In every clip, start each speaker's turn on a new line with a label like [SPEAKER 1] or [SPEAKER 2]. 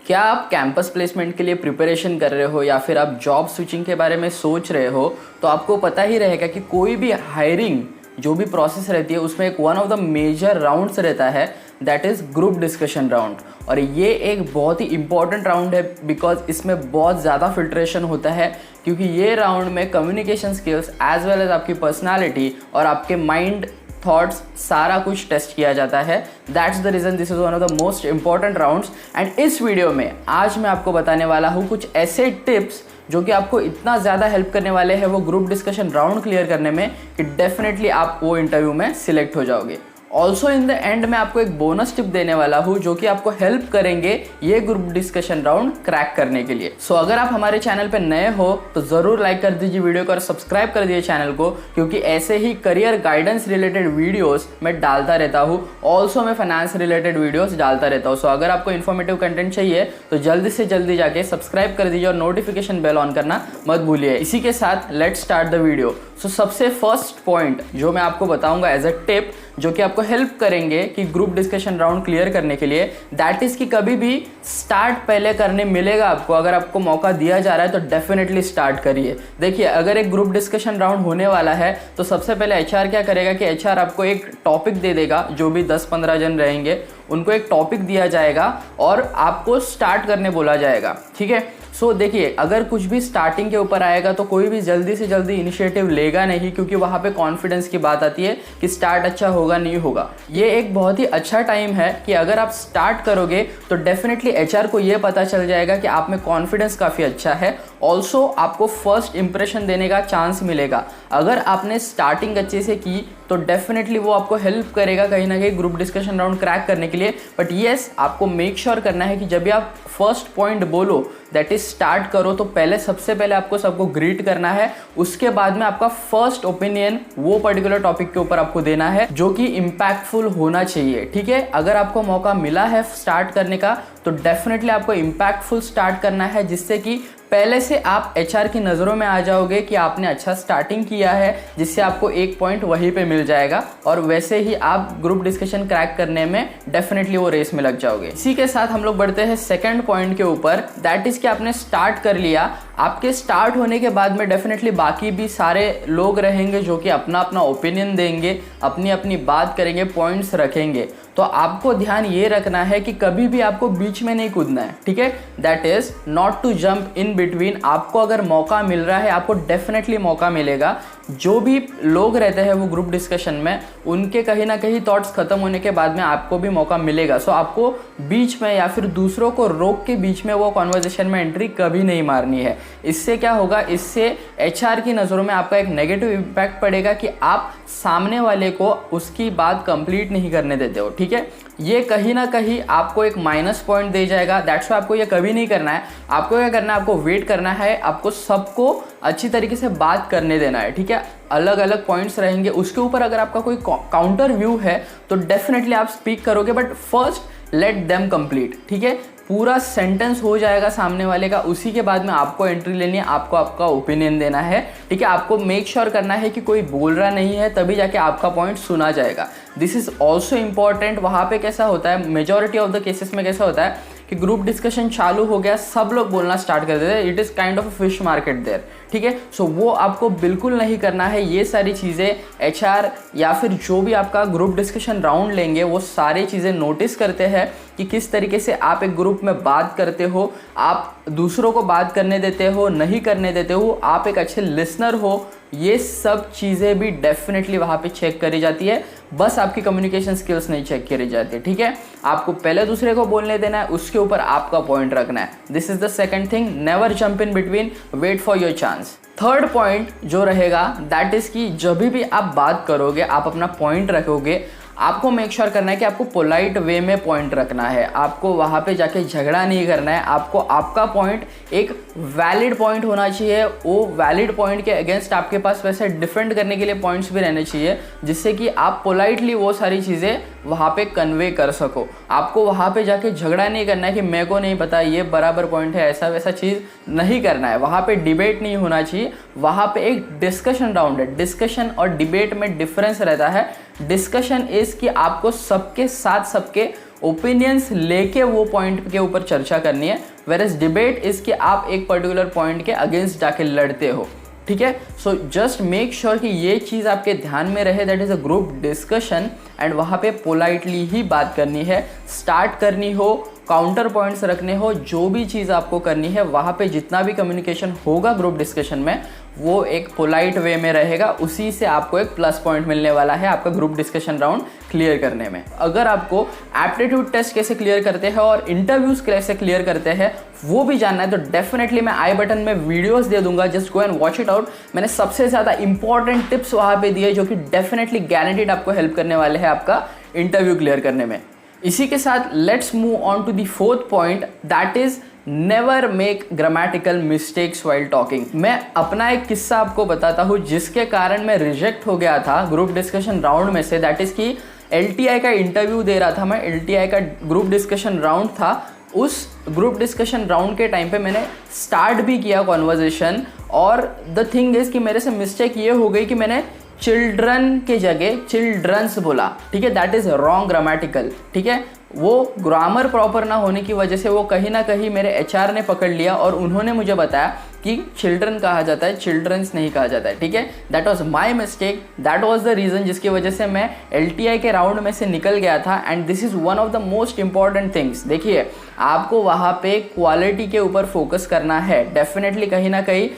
[SPEAKER 1] क्या आप campus placement के लिए प्रिपरेशन कर रहे हो या फिर आप जॉब स्विचिंग के बारे में सोच रहे हो, तो आपको पता ही रहेगा कि कोई भी हायरिंग जो भी प्रोसेस रहती है उसमें एक one of the major rounds रहता है, that is group discussion round. और ये एक बहुत ही इंपॉर्टेंट राउंड है बिकॉज इसमें बहुत ज़्यादा फिल्ट्रेशन होता है, क्योंकि ये राउंड में communication skills as well as आपकी पर्सनालिटी और आपके माइंड थॉट्स सारा कुछ टेस्ट किया जाता है। That's the reason this is one of the most important rounds. And इस वीडियो में आज मैं आपको बताने वाला हूँ कुछ ऐसे टिप्स जो कि आपको इतना ज़्यादा हेल्प करने वाले हैं वो ग्रुप डिस्कशन राउंड क्लियर करने में कि डेफिनेटली आप वो इंटरव्यू में सिलेक्ट हो जाओगे। ऑल्सो इन द एंड मैं आपको एक बोनस टिप देने वाला हूँ जो कि आपको हेल्प करेंगे ये ग्रुप डिस्कशन राउंड क्रैक करने के लिए। सो अगर आप हमारे चैनल पे नए हो तो ज़रूर लाइक कर दीजिए वीडियो को और सब्सक्राइब कर दीजिए चैनल को, क्योंकि ऐसे ही करियर गाइडेंस रिलेटेड वीडियोस मैं डालता रहता हूँ। ऑल्सो मैं फाइनेंस रिलेटेड वीडियोस डालता रहता हूँ। सो अगर आपको इन्फॉर्मेटिव कंटेंट चाहिए तो जल्दी से जल्दी जाके सब्सक्राइब कर दीजिए और नोटिफिकेशन बेल ऑन करना मत भूलिए। इसी के साथ लेट्स स्टार्ट द वीडियो। सो सबसे फर्स्ट पॉइंट जो मैं आपको बताऊंगा एज अ टिप जो कि आपको हेल्प करेंगे कि ग्रुप डिस्कशन राउंड क्लियर करने के लिए, दैट इज कि कभी भी स्टार्ट पहले करने मिलेगा आपको। अगर आपको मौका दिया जा रहा है तो डेफिनेटली स्टार्ट करिए। देखिए, अगर एक ग्रुप डिस्कशन राउंड होने वाला है तो सबसे पहले एचआर क्या करेगा कि एचआर आपको एक टॉपिक दे देगा। जो भी 10-15 जन रहेंगे उनको एक टॉपिक दिया जाएगा और आपको स्टार्ट करने बोला जाएगा। ठीक है, सो देखिए, अगर कुछ भी स्टार्टिंग के ऊपर आएगा तो कोई भी जल्दी से जल्दी इनिशिएटिव लेगा नहीं, क्योंकि वहाँ पे कॉन्फिडेंस की बात आती है कि स्टार्ट अच्छा होगा नहीं होगा। ये एक बहुत ही अच्छा टाइम है कि अगर आप स्टार्ट करोगे तो डेफिनेटली एचआर को ये पता चल जाएगा कि आप में कॉन्फिडेंस काफ़ी अच्छा है। ऑल्सो आपको फर्स्ट इंप्रेशन देने का चांस मिलेगा। अगर आपने स्टार्टिंग अच्छे से की तो डेफिनेटली वो आपको हेल्प करेगा कहीं ना कहीं ग्रुप डिस्कशन राउंड क्रैक करने के लिए। बट येस, आपको मेक श्योर करना है कि जब भी आप फर्स्ट पॉइंट बोलो दैट इज स्टार्ट करो तो पहले सबसे पहले आपको सबको ग्रीट करना है। उसके बाद में आपका फर्स्ट ओपिनियन वो पर्टिकुलर टॉपिक के ऊपर आपको देना है जो कि इम्पैक्टफुल होना चाहिए। ठीक है, अगर आपको मौका मिला है स्टार्ट करने का तो डेफिनेटली आपको इम्पैक्टफुल स्टार्ट करना है, जिससे कि पहले से आप एचआर की नज़रों में आ जाओगे कि आपने अच्छा स्टार्टिंग किया है, जिससे आपको एक पॉइंट वहीं पे मिल जाएगा और वैसे ही आप ग्रुप डिस्कशन क्रैक करने में डेफिनेटली वो रेस में लग जाओगे। इसी के साथ हम लोग बढ़ते हैं सेकंड पॉइंट के ऊपर, दैट इज कि आपने स्टार्ट कर लिया। आपके स्टार्ट होने के बाद में डेफिनेटली बाकी भी सारे लोग रहेंगे जो कि अपना अपना ओपिनियन देंगे, अपनी अपनी बात करेंगे, पॉइंट्स रखेंगे। तो आपको ध्यान ये रखना है कि कभी भी आपको बीच में नहीं कूदना है। ठीक है, that is not to jump in between. आपको अगर मौका मिल रहा है, आपको डेफिनेटली मौका मिलेगा। जो भी लोग रहते हैं वो ग्रुप डिस्कशन में, उनके कहीं ना कहीं थॉट्स खत्म होने के बाद में आपको भी मौका मिलेगा। सो आपको बीच में या फिर दूसरों को रोक के बीच में वो कॉन्वर्जेशन में एंट्री कभी नहीं मारनी है। इससे क्या होगा, इससे एचआर की नज़रों में आपका एक नेगेटिव इम्पैक्ट पड़ेगा कि आप सामने वाले को उसकी बात कंप्लीट नहीं करने देते हो। ठीक है, ये कहीं ना कहीं आपको एक माइनस पॉइंट दे जाएगा। दैट्स वाई आपको ये कभी नहीं करना है। आपको क्या करना है, आपको वेट करना है, आपको सबको अच्छी तरीके से बात करने देना है। ठीक है, अलग अलग पॉइंट्स रहेंगे, उसके ऊपर अगर आपका कोई काउंटर व्यू है तो डेफिनेटली आप स्पीक करोगे, but first let them complete. ठीक है, पूरा सेंटेंस हो जाएगा सामने वाले का, उसी के बाद में आपको एंट्री लेनी है, आपको आपका ओपिनियन देना है। ठीक है, आपको मेक श्योर करना है कि कोई बोल रहा नहीं है, तभी जाके आपका पॉइंट सुना जाएगा। This is also important. वहाँ पे कैसा होता है, मेजॉरिटी ऑफ द केसेस में कैसा होता है कि ग्रुप डिस्कशन चालू हो गया, सब लोग बोलना स्टार्ट कर देते हैं। It is kind of a fish market there. ठीक है, सो वो आपको बिल्कुल नहीं करना है। ये सारी चीज़ें एचआर या फिर जो भी आपका ग्रुप डिस्कशन राउंड लेंगे वो सारी चीज़ें नोटिस करते हैं कि किस तरीके से आप एक ग्रुप में बात करते हो, आप दूसरों को बात करने देते हो, नहीं करने देते हो, आप एक अच्छे लिसनर हो। ये सब चीज़ें भी डेफिनेटली वहाँ पे चेक करी जाती है, बस आपकी कम्युनिकेशन स्किल्स नहीं चेक करी जाती। ठीक है, आपको पहले दूसरे को बोलने देना है, उसके ऊपर आपका पॉइंट रखना है। This is the second thing, never jump in between, wait for your chance. Third point जो रहेगा दैट इज कि जब भी आप बात करोगे, आप अपना पॉइंट रखोगे, आपको मेक श्योर करना है कि आपको पोलाइट वे में पॉइंट रखना है। आपको वहाँ पे जाके झगड़ा नहीं करना है। आपको आपका पॉइंट एक वैलिड पॉइंट होना चाहिए। वो वैलिड पॉइंट के अगेंस्ट आपके पास वैसे डिफेंड करने के लिए पॉइंट्स भी रहने चाहिए, जिससे कि आप पोलाइटली वो सारी चीज़ें वहाँ पे कन्वे कर सको। आपको वहाँ पे जाके झगड़ा नहीं करना है कि मेरे को नहीं पता ये बराबर पॉइंट है, ऐसा वैसा चीज़ नहीं करना है। वहाँ पे डिबेट नहीं होना चाहिए, वहाँ पे एक डिस्कशन राउंड है। डिस्कशन और डिबेट में डिफरेंस रहता है। डिस्कशन इज कि आपको सबके साथ सबके ओपिनियंस लेके वो पॉइंट के ऊपर चर्चा करनी है। वेरएज डिबेट इज कि आप एक पर्टिकुलर पॉइंट के अगेंस्ट जाके लड़ते हो, ठीक है। सो जस्ट मेक श्योर कि ये चीज़ आपके ध्यान में रहे, that is a group discussion, and वहाँ पे पोलाइटली ही बात करनी है, स्टार्ट करनी हो, काउंटर पॉइंट्स रखने हो, जो भी चीज़ आपको करनी है वहाँ पे जितना भी कम्युनिकेशन होगा ग्रुप डिस्कशन में वो एक पोलाइट वे में रहेगा, उसी से आपको एक प्लस पॉइंट मिलने वाला है आपका ग्रुप डिस्कशन राउंड क्लियर करने में। अगर आपको एप्टीट्यूड टेस्ट कैसे क्लियर करते हैं और इंटरव्यूज कैसे क्लियर करते हैं वो भी जानना है तो डेफिनेटली मैं आई बटन में वीडियोस दे दूंगा, just go and watch it out. मैंने सबसे ज़्यादा इंपॉर्टेंट टिप्स वहाँ पे दिए जो कि डेफिनेटली गारंटीड आपको हेल्प करने वाले हैं आपका इंटरव्यू क्लियर करने में। इसी के साथ let's move on to the fourth point, that is never make grammatical mistakes while talking. मैं अपना एक किस्सा आपको बताता हूँ जिसके कारण मैं रिजेक्ट हो गया था ग्रुप डिस्कशन राउंड में से। दैट इज कि LTI का इंटरव्यू दे रहा था मैं, LTI का ग्रुप डिस्कशन राउंड था। उस ग्रुप डिस्कशन राउंड के टाइम पे मैंने स्टार्ट भी किया कॉन्वर्जेशन, और द थिंग इज कि मेरे से मिस्टेक ये हो गई कि मैंने चिल्ड्रन के जगह चिल्ड्रंस बोला, ठीक है। दैट इज रॉन्ग ग्रामेटिकल, ठीक है। वो ग्रामर प्रॉपर ना होने की वजह से वो कहीं ना कहीं मेरे HR ने पकड़ लिया और उन्होंने मुझे बताया कि चिल्ड्रन कहा जाता है, चिल्ड्रंस नहीं कहा जाता है, ठीक है। That was my mistake, that was the reason जिसकी वजह से मैं LTI के राउंड में से निकल गया था। And this is one of the most important things. देखिए, आपको वहाँ पे क्वालिटी के ऊपर फोकस करना है डेफिनेटली। कहीं ना कहीं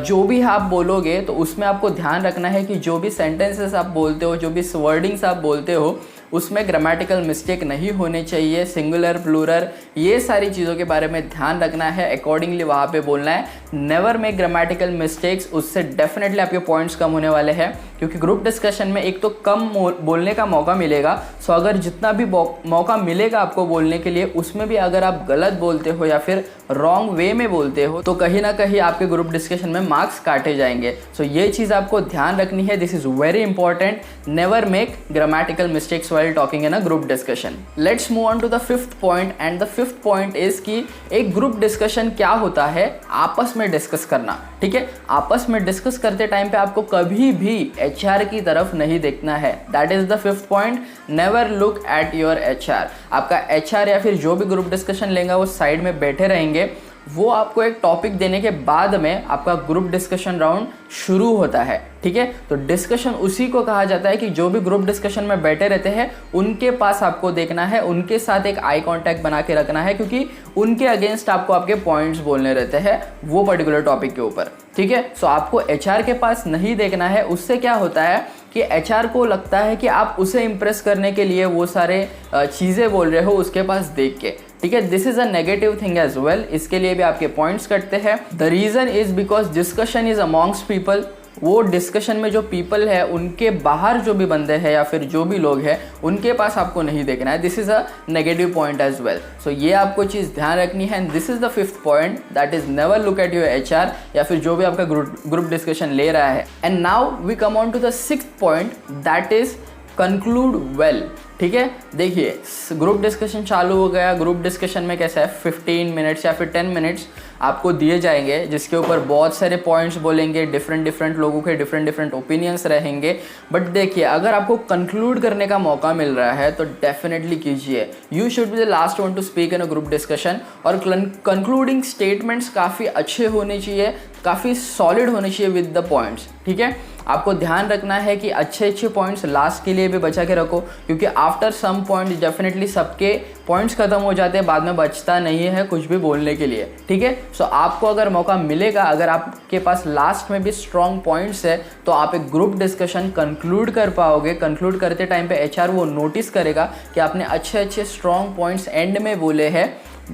[SPEAKER 1] जो भी आप बोलोगे तो उसमें आपको ध्यान रखना है कि जो भी सेंटेंसेस आप बोलते हो, जो भी वर्डिंग्स आप बोलते हो, उसमें ग्रामेटिकल मिस्टेक नहीं होने चाहिए, सिंगुलर प्लूरल, ये सारी चीज़ों के बारे में ध्यान रखना है, अकॉर्डिंगली वहाँ पे बोलना है। नेवर मेक ग्रामेटिकल मिस्टेक्स, उससे डेफिनेटली आपके पॉइंट्स कम होने वाले हैं, क्योंकि ग्रुप डिस्कशन में एक तो कम बोलने का मौका मिलेगा। सो अगर जितना भी मौका मिलेगा आपको बोलने के लिए, उसमें भी अगर आप गलत बोलते हो या फिर रॉन्ग वे में बोलते हो तो कहीं ना कहीं आपके ग्रुप डिस्कशन में मार्क्स काटे जाएंगे। सो ये चीज़ आपको ध्यान रखनी है, this is very important. Never make grammatical mistakes while talking in a group discussion. Let's move on to the fifth point, and the fifth point is कि एक ग्रुप डिस्कशन क्या होता है, आपस में डिस्कस करना, ठीक है। आपस में डिस्कस करते टाइम पे आपको कभी भी HR की तरफ नहीं देखना है। That is the fifth point, never look at your HR। आपका HR या फिर जो भी ग्रुप डिस्कशन लेगा वो साइड में बैठे रहेंगे, वो आपको एक टॉपिक देने के बाद में आपका ग्रुप डिस्कशन राउंड शुरू होता है, ठीक है। तो डिस्कशन उसी को कहा जाता है कि जो भी ग्रुप डिस्कशन में बैठे रहते हैं उनके पास आपको देखना है, उनके साथ एक आई कांटेक्ट बना के रखना है, क्योंकि उनके अगेंस्ट आपको आपके पॉइंट्स बोलने रहते हैं वो पर्टिकुलर टॉपिक के ऊपर, ठीक है। सो आपको HR के पास नहीं देखना है। उससे क्या होता है कि HR को लगता है कि आप उसे इम्प्रेस करने के लिए वो सारे चीज़ें बोल रहे हो उसके पास देख के, ठीक है। This is a negative thing as well, इसके लिए भी आपके पॉइंट्स कटते हैं। The reason is because discussion is amongst people. वो डिस्कशन में जो पीपल है उनके बाहर जो भी बंदे हैं या फिर जो भी लोग हैं उनके पास आपको नहीं देखना है। This is a negative point as well. So ये आपको चीज़ ध्यान रखनी है। And this is the fifth point, that is never look at your HR या फिर जो भी आपका ग्रुप डिस्कशन ले रहा है। And now we come on to the sixth point, that is conclude well, ठीक है। देखिए, ग्रुप डिस्कशन चालू हो गया। ग्रुप डिस्कशन में कैसा है, 15 मिनट्स या फिर 10 मिनट्स आपको दिए जाएंगे जिसके ऊपर बहुत सारे पॉइंट्स बोलेंगे, डिफरेंट लोगों के डिफरेंट ओपिनियंस रहेंगे। बट देखिए, अगर आपको कंक्लूड करने का मौका मिल रहा है तो डेफिनेटली कीजिए। You should be the last one two speak in a group discussion. और कंक्लूडिंग स्टेटमेंट्स काफ़ी अच्छे होने चाहिए, काफ़ी सॉलिड होने चाहिए विद द पॉइंट्स, ठीक है। आपको ध्यान रखना है कि अच्छे पॉइंट्स लास्ट के लिए भी बचा के रखो, क्योंकि आफ्टर सम पॉइंट डेफिनेटली सबके पॉइंट्स खत्म हो जाते हैं, बाद में बचता नहीं है कुछ भी बोलने के लिए, ठीक है। सो आपको अगर मौका मिलेगा, अगर आपके पास लास्ट में भी स्ट्रॉन्ग पॉइंट्स है तो आप एक ग्रुप डिस्कशन कंक्लूड कर पाओगे। कंक्लूड करते टाइम पे HR वो नोटिस करेगा कि आपने अच्छे स्ट्रॉन्ग पॉइंट्स एंड में बोले हैं,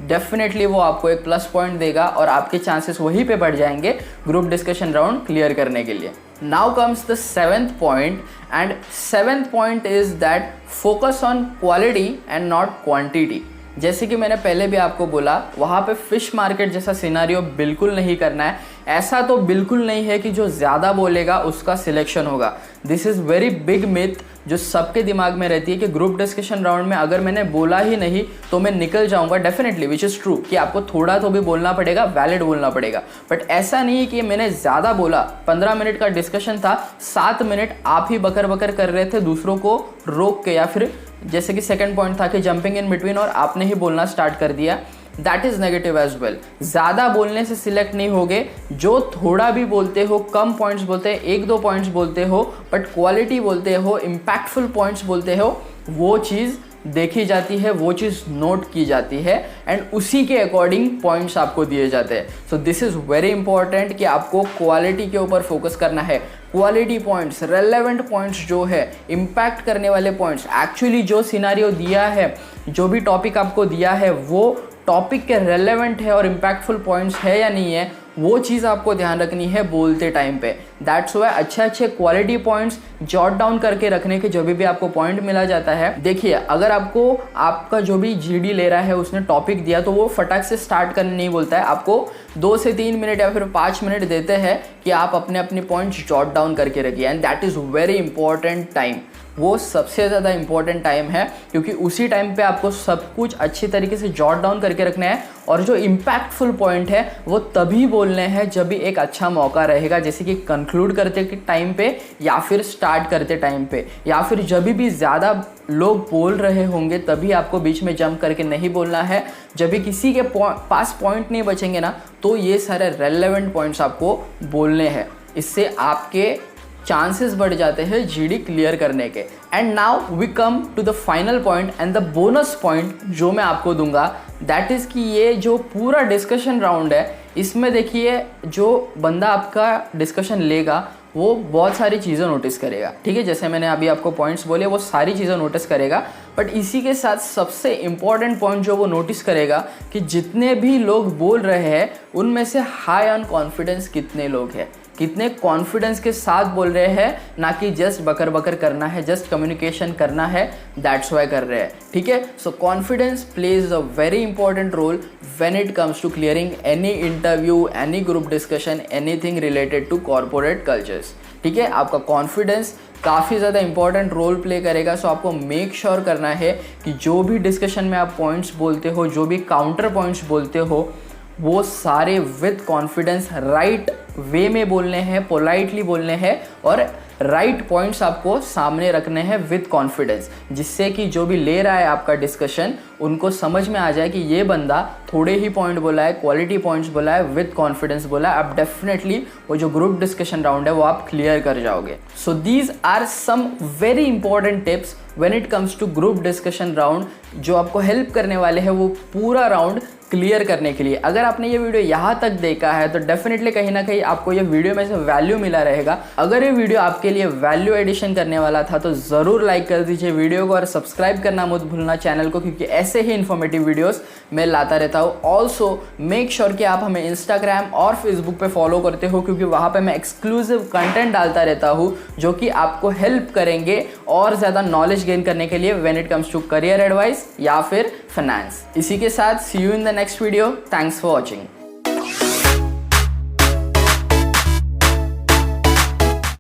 [SPEAKER 1] डेफिनेटली वो आपको एक प्लस पॉइंट देगा और आपके चांसेस वहीं पे बढ़ जाएंगे ग्रुप डिस्कशन राउंड क्लियर करने के लिए। Now comes the seventh point, and seventh point is that focus on quality and not quantity। जैसे कि मैंने पहले भी आपको बोला, वहाँ पे फिश मार्केट जैसा सिनारियो बिल्कुल नहीं करना है। ऐसा तो बिल्कुल नहीं है कि जो ज़्यादा बोलेगा उसका सिलेक्शन होगा। This is very big myth जो सबके दिमाग में रहती है कि ग्रुप डिस्कशन राउंड में अगर मैंने बोला ही नहीं तो मैं निकल जाऊंगा। डेफिनेटली विच इज़ ट्रू कि आपको थोड़ा तो भी बोलना पड़ेगा, वैलिड बोलना पड़ेगा। बट ऐसा नहीं है कि मैंने ज़्यादा बोला, 15 मिनट का डिस्कशन था, 7 मिनट आप ही बकर बकर कर रहे थे दूसरों को रोक के या फिर जैसे कि सेकंड पॉइंट था कि जंपिंग इन बिटवीन और आपने ही बोलना स्टार्ट कर दिया, that is negative as well. ज़्यादा बोलने से सिलेक्ट नहीं होगे, जो थोड़ा भी बोलते हो, कम पॉइंट्स बोलते हैं, 1-2 पॉइंट्स बोलते हो बट क्वालिटी बोलते हो, इम्पैक्टफुल पॉइंट्स बोलते हो, वो चीज़ देखी जाती है, वो चीज़ नोट की जाती है एंड उसी के अकॉर्डिंग पॉइंट्स आपको दिए जाते हैं। So this is very important कि आपको क्वालिटी के ऊपर फोकस करना है। क्वालिटी पॉइंट्स, रेलेवेंट पॉइंट्स जो है, इम्पैक्ट करने वाले पॉइंट्स, एक्चुअली जो सिनारियो दिया है, जो भी टॉपिक आपको दिया है वो टॉपिक के रेलेवेंट है और इम्पैक्टफुल पॉइंट्स है या नहीं है, वो चीज़ आपको ध्यान रखनी है बोलते टाइम पे। दैट्स वाई अच्छे क्वालिटी पॉइंट्स जॉट डाउन करके रखने के, जब भी आपको पॉइंट मिला जाता है, देखिए अगर आपको आपका जो भी जीडी ले रहा है उसने टॉपिक दिया तो वो फटाक से स्टार्ट करने नहीं बोलता है, आपको 2 से 3 मिनट या फिर 5 मिनट देते हैं कि आप अपने पॉइंट्स जॉट डाउन करके रखिए and that is very important time. वो सबसे ज़्यादा इंपॉर्टेंट टाइम है क्योंकि उसी टाइम पे आपको सब कुछ अच्छी तरीके से जॉट डाउन करके रखना है और जो इम्पैक्टफुल पॉइंट है वो तभी बोलने हैं जब भी एक अच्छा मौका रहेगा, जैसे कि कंक्लूड करते टाइम पे या फिर स्टार्ट करते टाइम पे या फिर जब भी ज़्यादा लोग बोल रहे होंगे तभी आपको बीच में जंप करके नहीं बोलना है। जब भी किसी के पास पॉइंट नहीं बचेंगे ना तो ये सारे रेलेवेंट पॉइंट्स आपको बोलने हैं, इससे आपके चांसेस बढ़ जाते हैं जीडी क्लियर करने के। And now we come to the final point and the bonus point जो मैं आपको दूंगा, दैट इज़ कि ये जो पूरा डिस्कशन राउंड है इसमें देखिए जो बंदा आपका डिस्कशन लेगा वो बहुत सारी चीज़ें नोटिस करेगा, ठीक है। जैसे मैंने अभी आपको पॉइंट्स बोले वो सारी चीज़ें नोटिस करेगा, बट इसी के साथ सबसे इम्पॉर्टेंट पॉइंट जो वो नोटिस करेगा कि जितने भी लोग बोल रहे हैं उनमें से हाई ऑन कॉन्फिडेंस कितने लोग हैं, कितने कॉन्फिडेंस के साथ बोल रहे हैं, ना कि जस्ट बकर बकर करना है, जस्ट कम्युनिकेशन करना है, दैट्स वाई कर रहे हैं, ठीक है। So confidence plays a very important role when it comes to clearing any interview, any group discussion, anything related to corporate cultures, ठीक है। आपका कॉन्फिडेंस काफ़ी ज़्यादा इंपॉर्टेंट रोल प्ले करेगा। सो आपको मेक श्योर करना है कि जो भी डिस्कशन में आप पॉइंट्स बोलते हो, जो भी काउंटर पॉइंट्स बोलते हो, वो सारे विद कॉन्फिडेंस राइट वे में बोलने हैं, पोलाइटली बोलने हैं और राइट पॉइंट्स आपको सामने रखने हैं विद कॉन्फिडेंस, जिससे कि जो भी ले रहा है आपका डिस्कशन उनको समझ में आ जाए कि ये बंदा थोड़े ही पॉइंट बोला है, क्वालिटी पॉइंट्स बोला है, विद कॉन्फिडेंस बोला है। आप डेफिनेटली वो जो ग्रुप डिस्कशन राउंड है वो आप क्लियर कर जाओगे। So these are some very important tips when it comes to group discussion round, जो आपको हेल्प करने वाले हैं वो पूरा राउंड क्लियर करने के लिए। अगर आपने ये वीडियो यहाँ तक देखा है तो डेफिनेटली कहीं ना कहीं आपको ये वीडियो में से वैल्यू मिला रहेगा। अगर ये वीडियो आपके लिए वैल्यू एडिशन करने वाला था तो ज़रूर लाइक कर दीजिए वीडियो को और सब्सक्राइब करना मत भूलना चैनल को, क्योंकि ऐसे ही इन्फॉर्मेटिव वीडियोस मैं लाता रहता हूँ। ऑल्सो मेक श्योर कि आप हमें इंस्टाग्राम और फेसबुक पे फॉलो करते हो, क्योंकि वहाँ पे मैं एक्सक्लूसिव कंटेंट डालता रहता हूँ जो कि आपको हेल्प करेंगे और ज़्यादा नॉलेज गेन करने के लिए when it comes to career advice या फिर फाइनेंस। इसी के साथ see you in the next video. Thanks for watching.